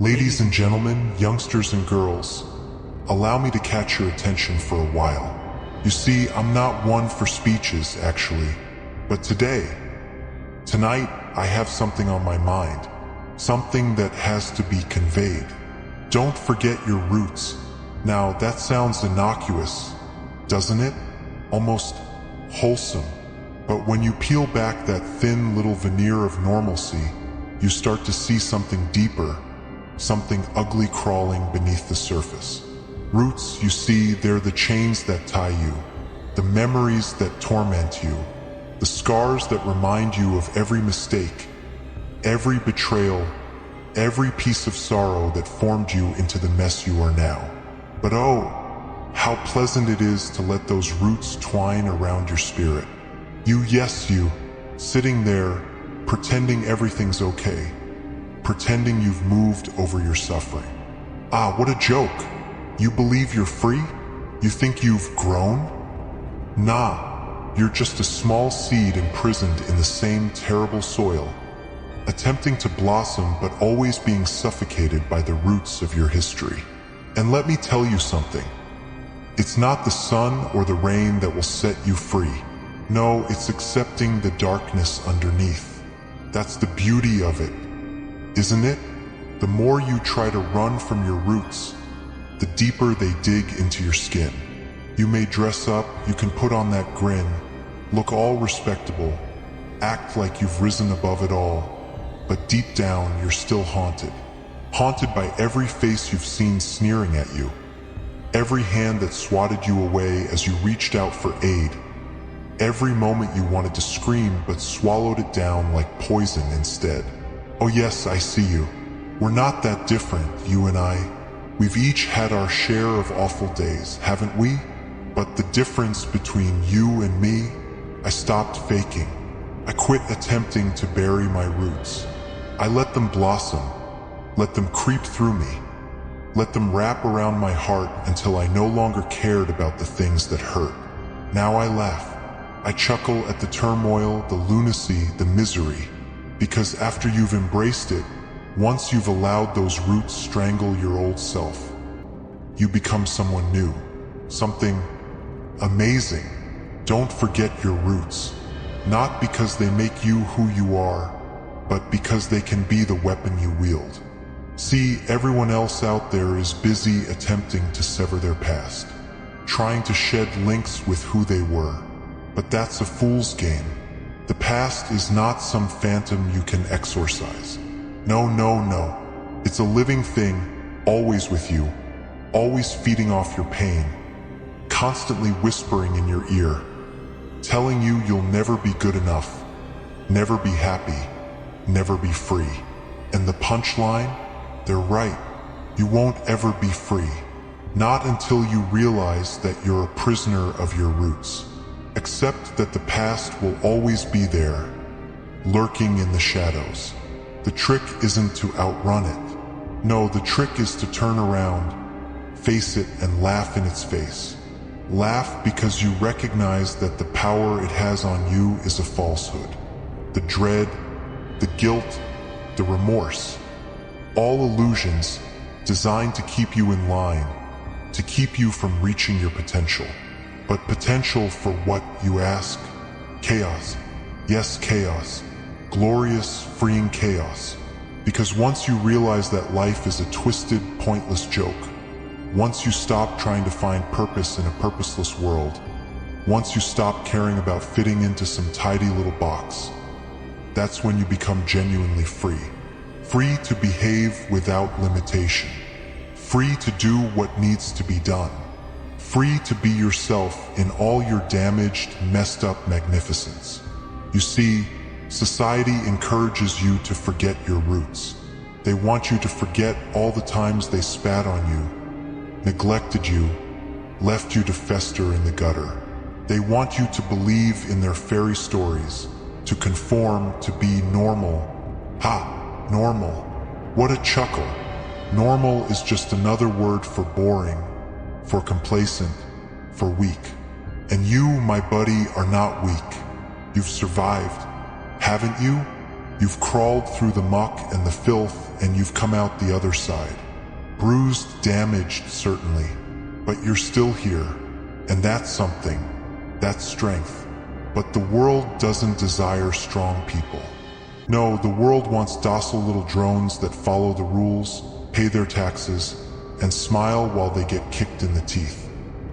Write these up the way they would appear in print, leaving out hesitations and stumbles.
Ladies and gentlemen, youngsters and girls, allow me to catch your attention for a while. You see, I'm not one for speeches, actually, but tonight, I have something on my mind, something that has to be conveyed. Don't forget your roots. Now, that sounds innocuous, doesn't it? Almost wholesome. But when you peel back that thin little veneer of normalcy, you start to see something deeper, something ugly crawling beneath the surface. Roots, you see, they're the chains that tie you, the memories that torment you, the scars that remind you of every mistake, every betrayal, every piece of sorrow that formed you into the mess you are now. But oh, how pleasant it is to let those roots twine around your spirit. You, yes you, sitting there, pretending everything's okay, pretending you've moved over your suffering. Ah, what a joke! You believe you're free? You think you've grown? Nah, you're just a small seed imprisoned in the same terrible soil, attempting to blossom but always being suffocated by the roots of your history. And let me tell you something. It's not the sun or the rain that will set you free. No, it's accepting the darkness underneath. That's the beauty of it, isn't it? The more you try to run from your roots, the deeper they dig into your skin. You may dress up, you can put on that grin, look all respectable, act like you've risen above it all, but deep down you're still haunted. Haunted by every face you've seen sneering at you, every hand that swatted you away as you reached out for aid, every moment you wanted to scream but swallowed it down like poison instead. Oh yes, I see you. We're not that different, you and I. We've each had our share of awful days, haven't we? But the difference between you and me, I stopped faking. I quit attempting to bury my roots. I let them blossom, let them creep through me, let them wrap around my heart until I no longer cared about the things that hurt. Now I laugh. I chuckle at the turmoil, the lunacy, the misery, because after you've embraced it, once you've allowed those roots strangle your old self, you become someone new, something amazing. Don't forget your roots, not because they make you who you are, but because they can be the weapon you wield. See, everyone else out there is busy attempting to sever their past, trying to shed links with who they were, but that's a fool's game. The past is not some phantom you can exorcise. No, no, no. It's a living thing, always with you, always feeding off your pain, constantly whispering in your ear, telling you you'll never be good enough, never be happy, never be free. And the punchline? They're right. You won't ever be free. Not until you realize that you're a prisoner of your roots. Accept that the past will always be there, lurking in the shadows. The trick isn't to outrun it. No, the trick is to turn around, face it, and laugh in its face. Laugh because you recognize that the power it has on you is a falsehood. The dread, the guilt, the remorse. All illusions designed to keep you in line, to keep you from reaching your potential. But potential for what, you ask? Chaos. Yes, chaos. Glorious, freeing chaos. Because once you realize that life is a twisted, pointless joke, once you stop trying to find purpose in a purposeless world, once you stop caring about fitting into some tidy little box, that's when you become genuinely free. Free to behave without limitation. Free to do what needs to be done. Free to be yourself in all your damaged, messed up magnificence. You see, society encourages you to forget your roots. They want you to forget all the times they spat on you, neglected you, left you to fester in the gutter. They want you to believe in their fairy stories, to conform, to be normal. Ha! Normal. What a chuckle. Normal is just another word for boring, for complacent, for weak. And you, my buddy, are not weak. You've survived, haven't you? You've crawled through the muck and the filth, and you've come out the other side. Bruised, damaged, certainly, but you're still here, and that's something. That's strength. But the world doesn't desire strong people. No, the world wants docile little drones that follow the rules, pay their taxes, and smile while they get kicked in the teeth.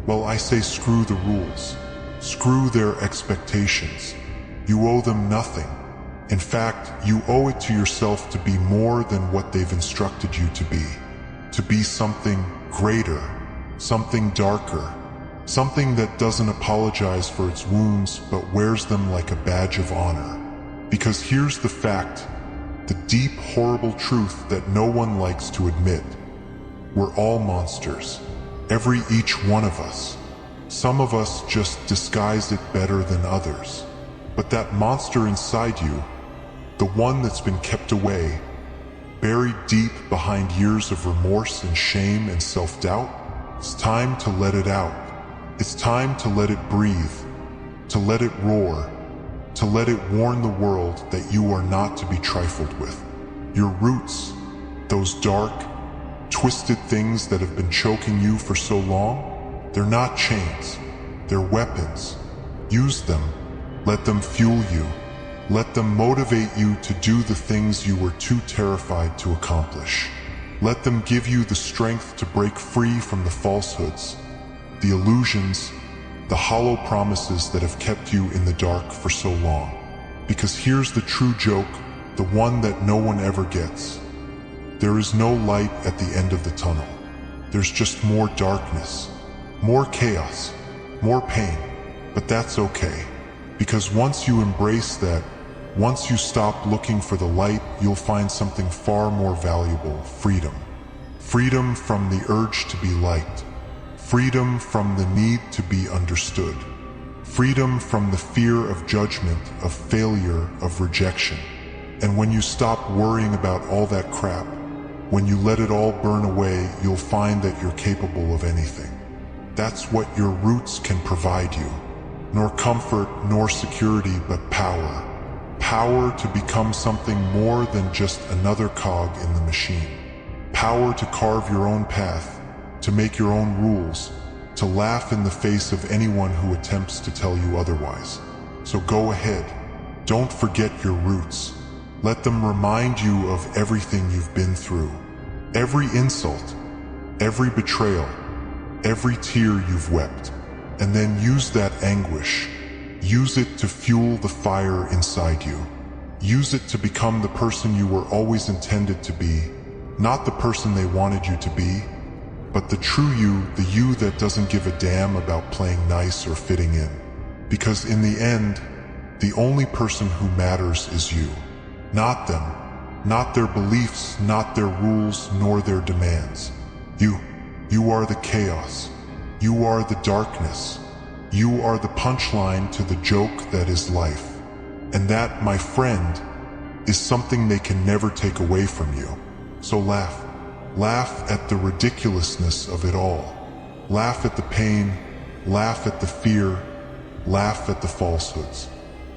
Well, I say screw the rules. Screw their expectations. You owe them nothing. In fact, you owe it to yourself to be more than what they've instructed you to be. To be something greater, something darker, something that doesn't apologize for its wounds but wears them like a badge of honor. Because here's the fact, the deep, horrible truth that no one likes to admit. We're all monsters. Each one of us. Some of us just disguise it better than others. But that monster inside you, the one that's been kept away, buried deep behind years of remorse and shame and self-doubt, it's time to let it out. It's time to let it breathe, to let it roar, to let it warn the world that you are not to be trifled with. Your roots, those dark, twisted things that have been choking you for so long, they're not chains, they're weapons. Use them, let them fuel you, let them motivate you to do the things you were too terrified to accomplish. Let them give you the strength to break free from the falsehoods, the illusions, the hollow promises that have kept you in the dark for so long. Because here's the true joke, the one that no one ever gets. There is no light at the end of the tunnel. There's just more darkness, more chaos, more pain. But that's okay. Because once you embrace that, once you stop looking for the light, you'll find something far more valuable: freedom. Freedom from the urge to be liked. Freedom from the need to be understood. Freedom from the fear of judgment, of failure, of rejection. And when you stop worrying about all that crap, when you let it all burn away, you'll find that you're capable of anything. That's what your roots can provide you. Nor comfort, nor security, but power. Power to become something more than just another cog in the machine. Power to carve your own path, to make your own rules, to laugh in the face of anyone who attempts to tell you otherwise. So go ahead. Don't forget your roots. Let them remind you of everything you've been through. Every insult, every betrayal, every tear you've wept. And then use that anguish. Use it to fuel the fire inside you. Use it to become the person you were always intended to be. Not the person they wanted you to be, but the true you, the you that doesn't give a damn about playing nice or fitting in. Because in the end, the only person who matters is you. Not them, not their beliefs, not their rules, nor their demands. You are the chaos. You are the darkness. You are the punchline to the joke that is life. And that, my friend, is something they can never take away from you. So laugh. Laugh at the ridiculousness of it all. Laugh at the pain. Laugh at the fear. Laugh at the falsehoods.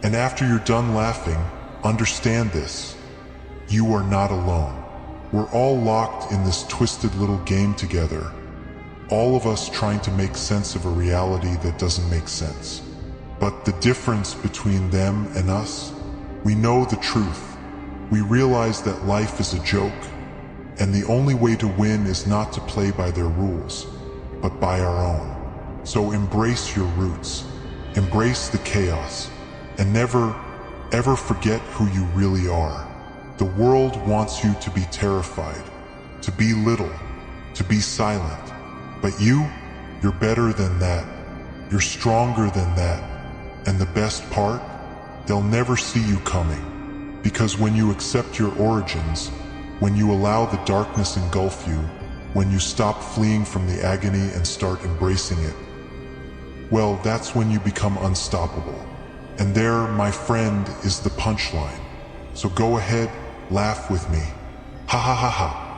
And after you're done laughing, understand this. You are not alone. We're all locked in this twisted little game together. All of us trying to make sense of a reality that doesn't make sense. But the difference between them and us, we know the truth. We realize that life is a joke, and the only way to win is not to play by their rules, but by our own. So embrace your roots, embrace the chaos, and never, ever forget who you really are. The world wants you to be terrified, to be little, to be silent. But you're better than that. You're stronger than that. And the best part? They'll never see you coming. Because when you accept your origins, when you allow the darkness engulf you, when you stop fleeing from the agony and start embracing it, well, that's when you become unstoppable. And there, my friend, is the punchline. So go ahead, laugh with me. Ha ha ha ha.